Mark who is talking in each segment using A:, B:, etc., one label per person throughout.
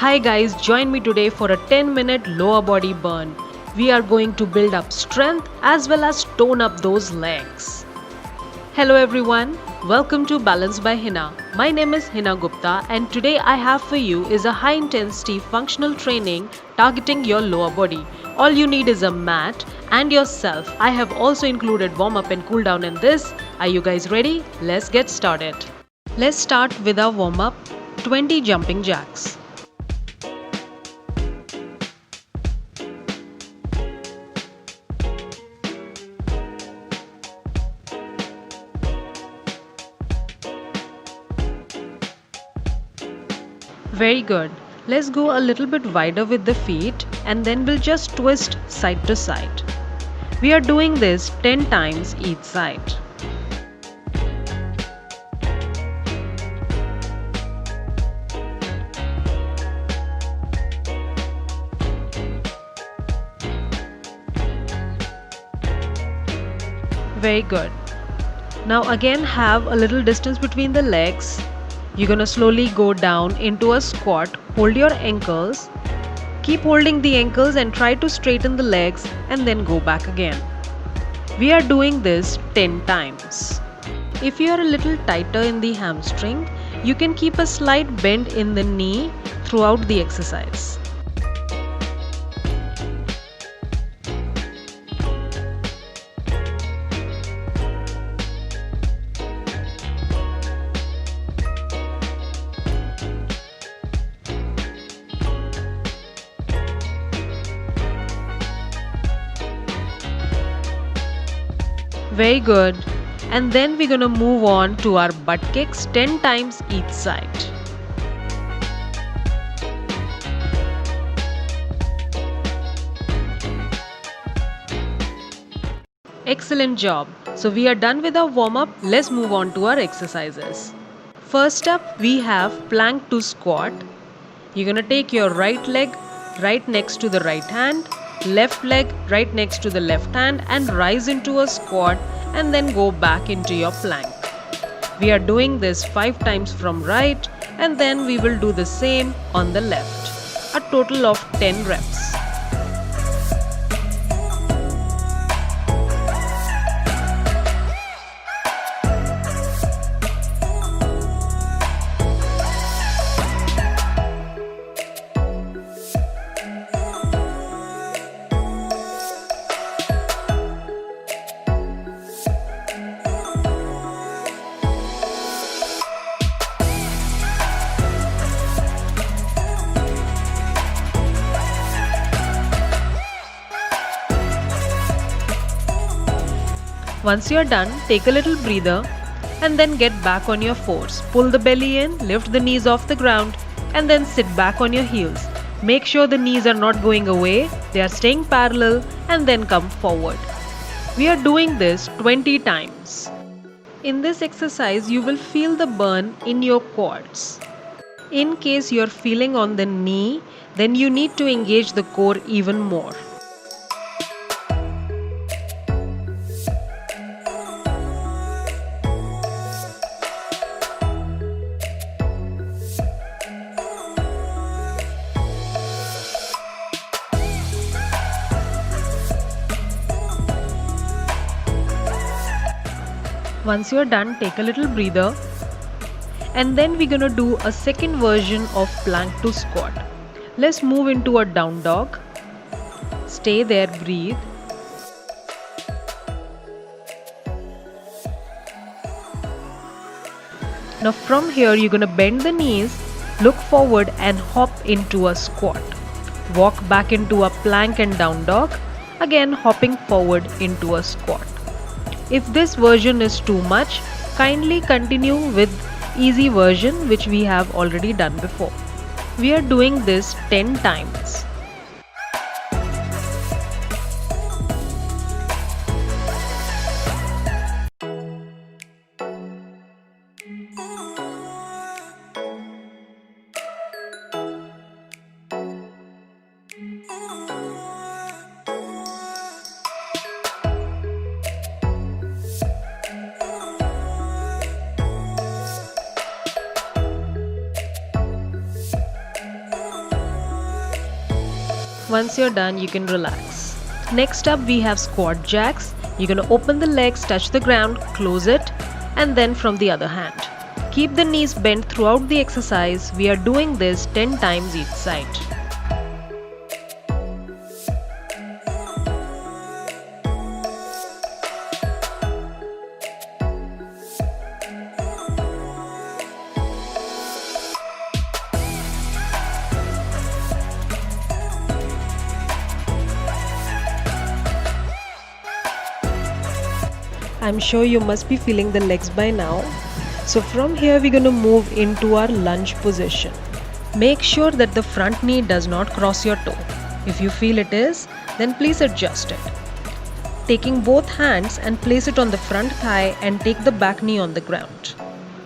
A: Hi guys, join me today for a 10-minute lower body burn. We are going to build up strength as well as tone up those legs. Hello everyone, welcome to Balance by Hina. My name is Hina Gupta and today I have for you is a high intensity functional training targeting your lower body. All you need is a mat and yourself. I have also included warm up and cool down in this. Are you guys ready? Let's get started. Let's start with our warm up, 20 jumping jacks. Very good. Let's go a little bit wider with the feet and then we'll just twist side to side. We are doing this 10 times each side. Very good. Now again have a little distance between the legs. You're gonna slowly go down into a squat. Hold your ankles. Keep holding the ankles and try to straighten the legs and then go back again. We are doing this 10 times. If you are a little tighter in the hamstring, you can keep a slight bend in the knee throughout the exercise. Very good. And then we're gonna move on to our butt kicks 10 times each side. Excellent job. So we are done with our warm up. Let's move on to our exercises. First up, we have plank to squat. You're gonna take your right leg right next to the right hand, left leg right next to the left hand and rise into a squat and then go back into your plank. We are doing this 5 times from right and then we will do the same on the left. A total of 10 reps. Once you're done, take a little breather and then get back on your fours. Pull the belly in, lift the knees off the ground and then sit back on your heels. Make sure the knees are not going away, they are staying parallel and then come forward. We are doing this 20 times. In this exercise, you will feel the burn in your quads. In case you're feeling on the knee, then you need to engage the core even more. Once you're done, take a little breather and then we're gonna do a second version of plank to squat. Let's move into a down dog. Stay there, breathe. Now from here you're gonna bend the knees, look forward and hop into a squat. Walk back into a plank and down dog, again hopping forward into a squat. If this version is too much, kindly continue with easy version which we have already done before. We are doing this 10 times. Once you're done, you can relax. Next up, we have squat jacks. You're gonna open the legs, touch the ground, close it, and then from the other hand. Keep the knees bent throughout the exercise. We are doing this 10 times each side. I'm sure you must be feeling the legs by now. So from here we're going to move into our lunge position. Make sure that the front knee does not cross your toe. If you feel it is, then please adjust it. Taking both hands and place it on the front thigh and take the back knee on the ground.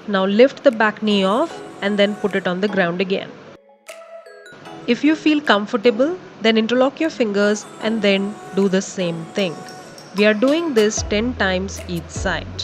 A: Now lift the back knee off and then put it on the ground again. If you feel comfortable, then interlock your fingers and then do the same thing. We are doing this 10 times each side.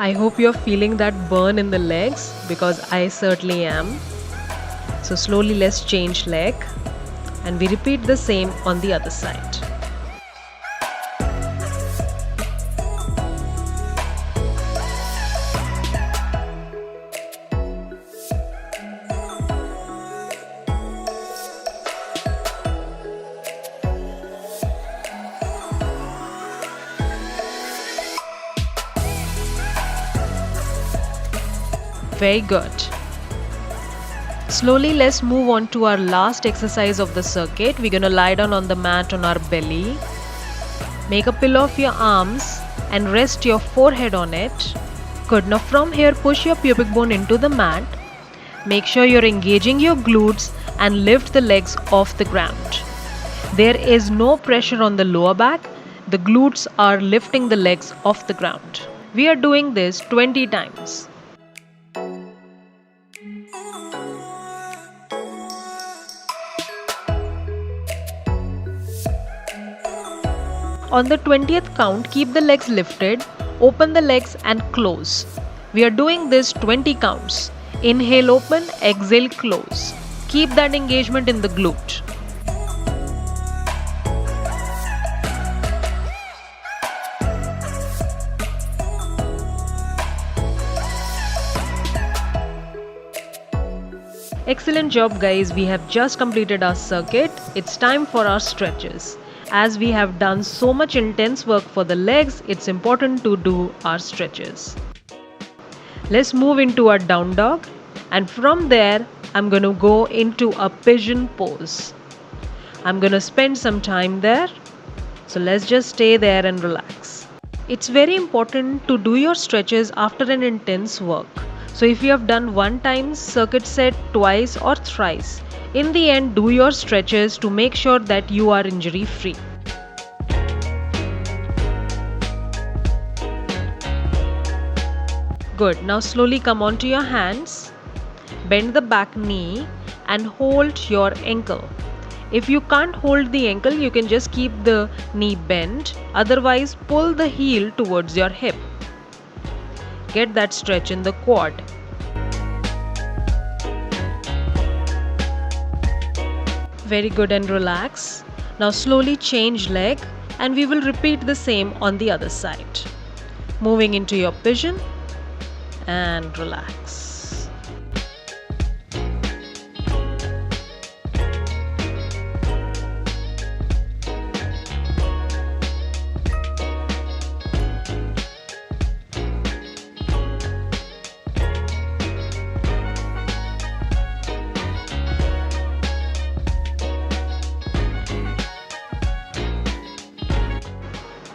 A: I hope you're feeling that burn in the legs because I certainly am. So slowly let's change leg and we repeat the same on the other side. Very good. Slowly let's move on to our last exercise of the circuit. We're going to lie down on the mat on our belly. Make a pillow of your arms and rest your forehead on it. Good. Now from here push your pubic bone into the mat. Make sure you're engaging your glutes and lift the legs off the ground. There is no pressure on the lower back. The glutes are lifting the legs off the ground. We are doing this 20 times. On the 20th count, keep the legs lifted, open the legs and close. We are doing this 20 counts. Inhale, open, exhale, close. Keep that engagement in the glute. Excellent job guys, we have just completed our circuit. It's time for our stretches. As we have done so much intense work for the legs, it's important to do our stretches. Let's move into our down dog and from there I'm going to go into a pigeon pose. I'm going to spend some time there. So let's just stay there and relax. It's very important to do your stretches after an intense work. So if you have done one time circuit set, twice or thrice, in the end do your stretches to make sure that you are injury free. Good. Now slowly come onto your hands, bend the back knee and hold your ankle. If you can't hold the ankle, you can just keep the knee bent. Otherwise, pull the heel towards your hip. Get that stretch in the quad. Very good and relax. Now slowly change leg and we will repeat the same on the other side. Moving into your pigeon and relax.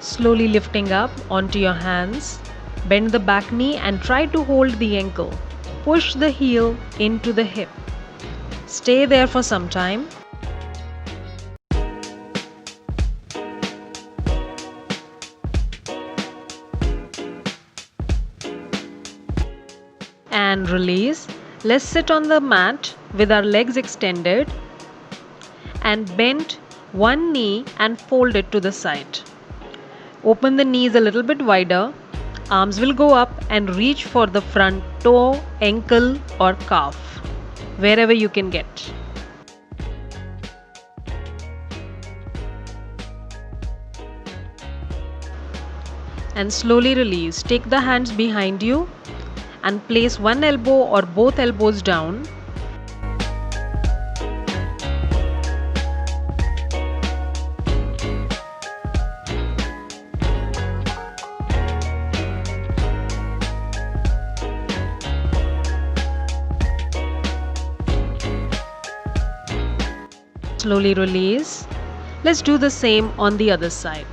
A: Slowly lifting up onto your hands, bend the back knee and try to hold the ankle. Push the heel into the hip. Stay there for some time. And release. Let's sit on the mat with our legs extended and bend one knee and fold it to the side. Open the knees a little bit wider Arms will go up and reach for the front toe, ankle or calf, wherever you can get. And slowly release. Take the hands behind you and place one elbow or both elbows down. Slowly release. Let's do the same on the other side.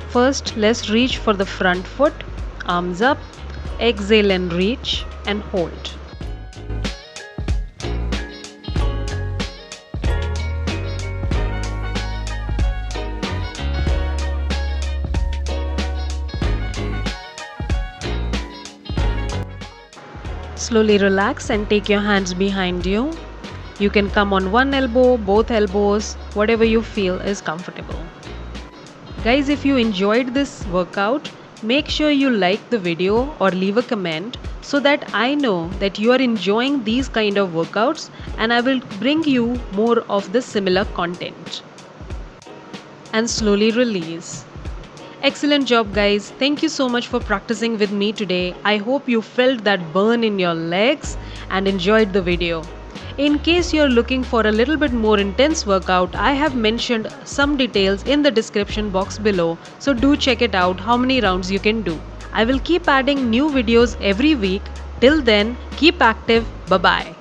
A: First, let's reach for the front foot, arms up, exhale and reach and hold. Slowly relax and take your hands behind you. You can come on one elbow, both elbows, whatever you feel is comfortable. Guys, if you enjoyed this workout, make sure you like the video or leave a comment so that I know that you are enjoying these kind of workouts and I will bring you more of the similar content. And slowly release. Excellent job guys. Thank you so much for practicing with me today. I hope you felt that burn in your legs and enjoyed the video. In case you're looking for a little bit more intense workout, I have mentioned some details in the description box below, so do check it out how many rounds you can do. I will keep adding new videos every week. Till then, keep active. Bye bye.